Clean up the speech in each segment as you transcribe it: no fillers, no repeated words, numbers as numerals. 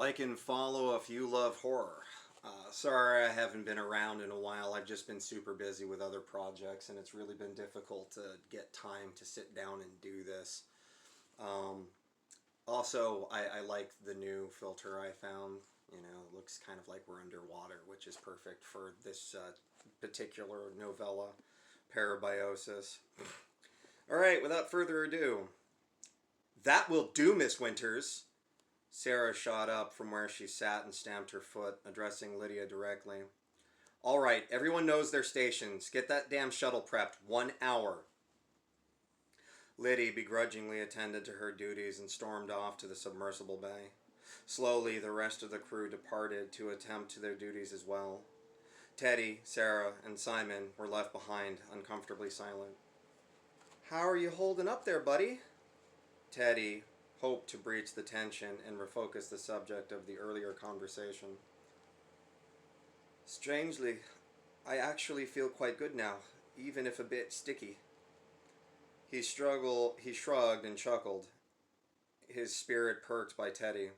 Like and follow if you love horror. Sorry I haven't been around in a while. I've just been super busy with other projects, and it's really been difficult to get time to sit down and do this. Um, Also, I like the new filter I found. You know, it looks kind of like we're underwater, which is perfect for this particular novella, Parabiosis. All right, without further ado, that will do, Miss Winters. Sarah shot up from where she sat and stamped her foot, addressing Lydia directly. All right, everyone knows their stations. Get that damn shuttle prepped. 1 hour. Liddy begrudgingly attended to her duties and stormed off to the submersible bay. Slowly, the rest of the crew departed to attempt to their duties as well. Teddy, Sarah, and Simon were left behind, uncomfortably silent. How are you holding up there, buddy? Teddy hoped to breach the tension and refocus the subject of the earlier conversation. Strangely, I actually feel quite good now, even if a bit sticky. He shrugged and chuckled, his spirit perked by Teddy.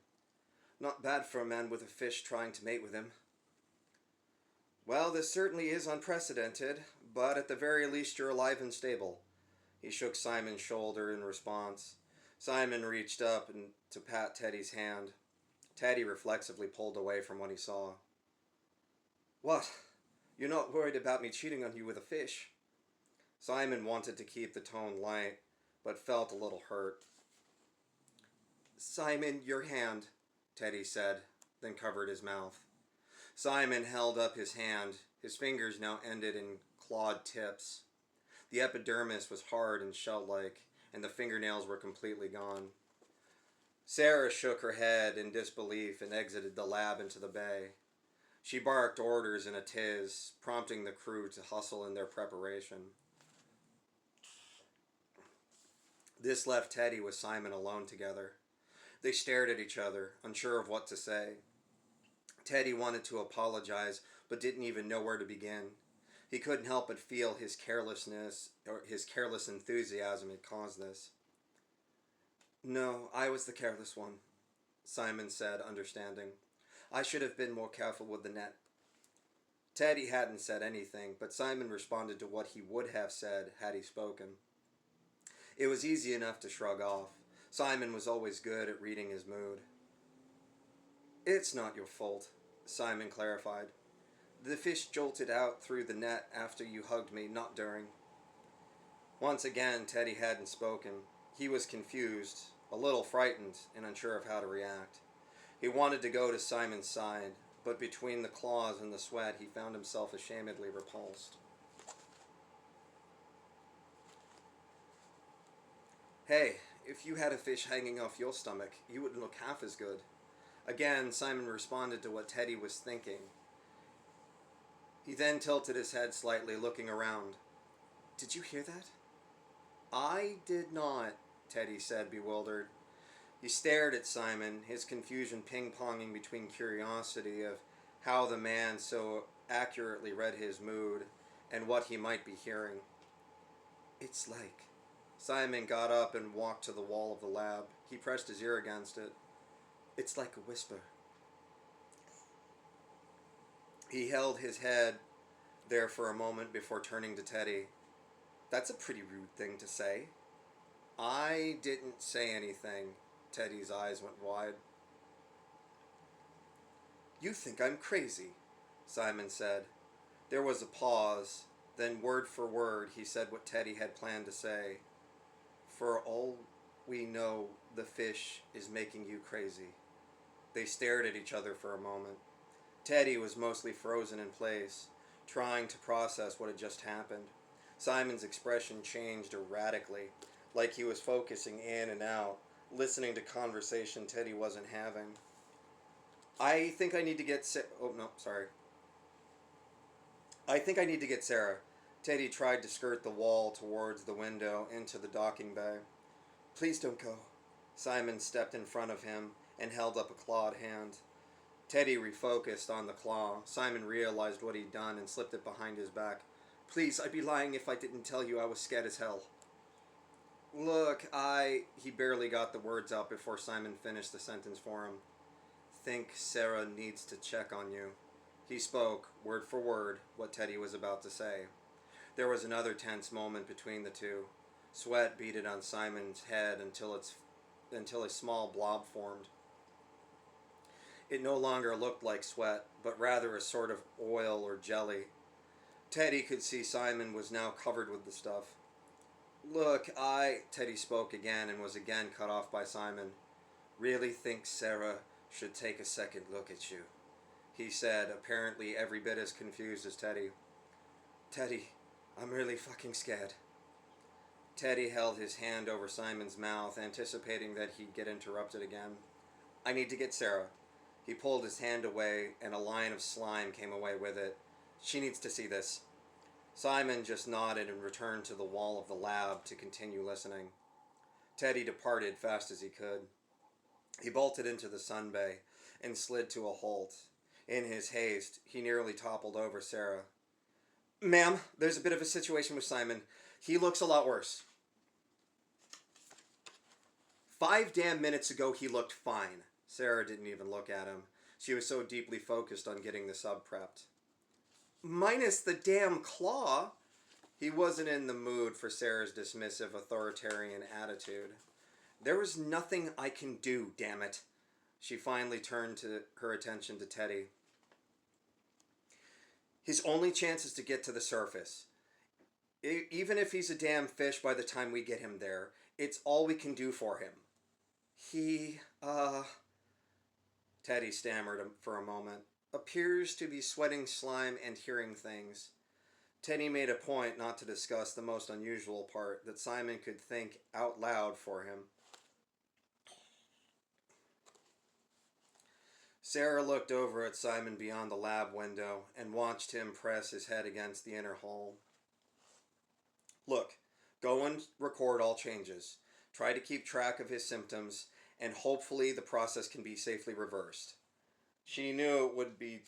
Not bad for a man with a fish trying to mate with him. Well, this certainly is unprecedented, but at the very least you're alive and stable. He shook Simon's shoulder in response. Simon reached up and to pat Teddy's hand. Teddy reflexively pulled away from what he saw. What? You're not worried about me cheating on you with a fish? Simon wanted to keep the tone light, but felt a little hurt. Simon, your hand, Teddy said, then covered his mouth. Simon held up his hand. His fingers now ended in clawed tips. The epidermis was hard and shell-like, and the fingernails were completely gone. Sarah shook her head in disbelief and exited the lab into the bay. She barked orders in a tiz, prompting the crew to hustle in their preparation. This left Teddy with Simon alone together. They stared at each other, unsure of what to say. Teddy wanted to apologize, but didn't even know where to begin. He couldn't help but feel his carelessness, or his careless enthusiasm had caused this. No, I was the careless one, Simon said, understanding. I should have been more careful with the net. Teddy hadn't said anything, but Simon responded to what he would have said had he spoken. It was easy enough to shrug off. Simon was always good at reading his mood. It's not your fault, Simon clarified. The fish jolted out through the net after you hugged me, not during. Once again, Teddy hadn't spoken. He was confused, a little frightened, and unsure of how to react. He wanted to go to Simon's side, but between the claws and the sweat, he found himself ashamedly repulsed. Hey, if you had a fish hanging off your stomach, you wouldn't look half as good. Again, Simon responded to what Teddy was thinking. He then tilted his head slightly, looking around. Did you hear that? I did not, Teddy said, bewildered. He stared at Simon, his confusion ping-ponging between curiosity of how the man so accurately read his mood and what he might be hearing. It's like... Simon got up and walked to the wall of the lab. He pressed his ear against it. It's like a whisper. He held his head there for a moment before turning to Teddy. That's a pretty rude thing to say. I didn't say anything. Teddy's eyes went wide. You think I'm crazy, Simon said. There was a pause. Then word for word he said what Teddy had planned to say. For all we know, the fish is making you crazy. They stared at each other for a moment. Teddy was mostly frozen in place, trying to process what had just happened. Simon's expression changed erratically, like he was focusing in and out, listening to conversation Teddy wasn't having. I think I need to get I think I need to get Sarah. Teddy tried to skirt the wall towards the window into the docking bay. Please don't go. Simon stepped in front of him and held up a clawed hand. Teddy refocused on the claw. Simon realized what he'd done and slipped it behind his back. Please, I'd be lying if I didn't tell you I was scared as hell. Look, He barely got the words out before Simon finished the sentence for him. think Sarah needs to check on you." He spoke, word for word, what Teddy was about to say. There was another tense moment between the two. Sweat beaded on Simon's head until a small blob formed. It no longer looked like sweat, but rather a sort of oil or jelly. Teddy could see Simon was now covered with the stuff. "Look, Teddy spoke again and was again cut off by Simon. "Really think Sarah should take a second look at you," he said, apparently every bit as confused as Teddy. "Teddy, I'm really fucking scared." Teddy held his hand over Simon's mouth, anticipating that he'd get interrupted again. "I need to get Sarah." He pulled his hand away, and a line of slime came away with it. "She needs to see this." Simon just nodded and returned to the wall of the lab to continue listening. Teddy departed fast as he could. He bolted into the sun bay and slid to a halt. In his haste, he nearly toppled over Sarah. "Ma'am, there's a bit of a situation with Simon. He looks a lot worse." 5 damn minutes ago he looked fine. Sarah didn't even look at him. She was so deeply focused on getting the sub prepped. "Minus the damn claw." He wasn't in the mood for Sarah's dismissive authoritarian attitude. "There was nothing I can do, damn it." She finally turned her attention to Teddy. "His only chance is to get to the surface. Even if he's a damn fish by the time we get him there, it's all we can do for him." Teddy stammered for a moment. "Appears to be sweating slime and hearing things." Teddy made a point not to discuss the most unusual part, that Simon could think out loud for him. Sarah looked over at Simon beyond the lab window and watched him press his head against the inner hull. "Look, go and record all changes. Try to keep track of his symptoms, and hopefully the process can be safely reversed." She knew it would be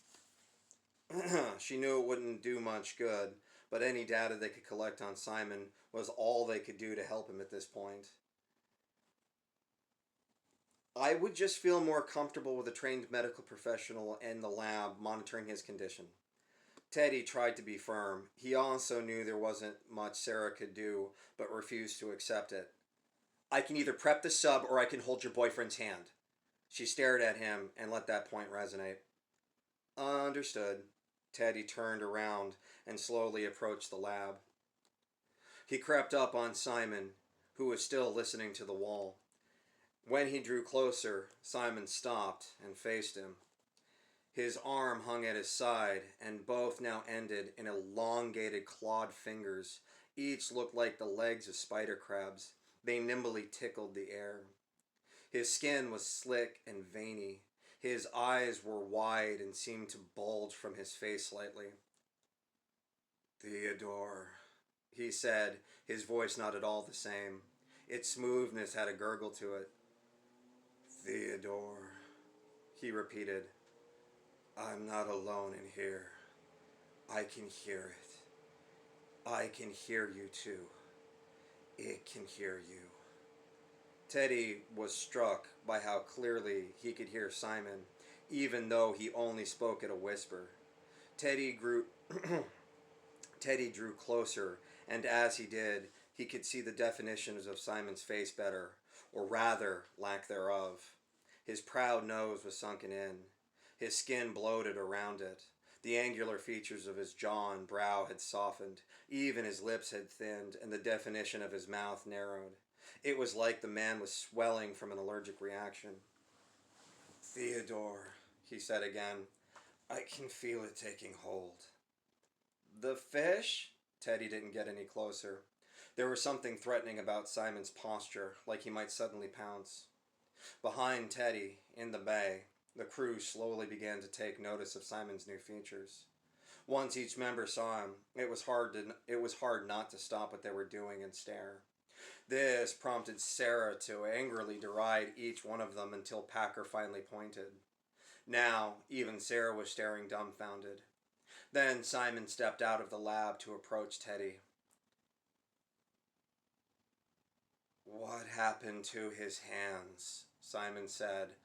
she knew it wouldn't do much good, but any data they could collect on Simon was all they could do to help him at this point. "I would just feel more comfortable with a trained medical professional in the lab monitoring his condition." Teddy tried to be firm. He also knew there wasn't much Sarah could do, but refused to accept it. "I can either prep the sub or I can hold your boyfriend's hand." She stared at him and let that point resonate. "Understood." Teddy turned around and slowly approached the lab. He crept up on Simon, who was still listening to the wall. When he drew closer, Simon stopped and faced him. His arm hung at his side, and both now ended in elongated clawed fingers. Each looked like the legs of spider crabs. They nimbly tickled the air. His skin was slick and veiny. His eyes were wide and seemed to bulge from his face slightly. "Theodore," he said, his voice not at all the same. Its smoothness had a gurgle to it. "Theodore," he repeated. "I'm not alone in here. I can hear it. I can hear you too. It can hear you." Teddy was struck by how clearly he could hear Simon, even though he only spoke at a whisper. Teddy drew closer, and as he did, he could see the definitions of Simon's face better, or rather, lack thereof. His proud nose was sunken in. His skin bloated around it. The angular features of his jaw and brow had softened. Even his lips had thinned, and the definition of his mouth narrowed. It was like the man was swelling from an allergic reaction. "Theodore," he said again, "I can feel it taking hold." "The fish?" Teddy didn't get any closer. There was something threatening about Simon's posture, like he might suddenly pounce. Behind Teddy, in the bay, the crew slowly began to take notice of Simon's new features. Once each member saw him, it was hard not to stop what they were doing and stare. This prompted Sarah to angrily deride each one of them until Packer finally pointed. Now, even Sarah was staring dumbfounded. Then Simon stepped out of the lab to approach Teddy. "What happened to his hands?" Simon said,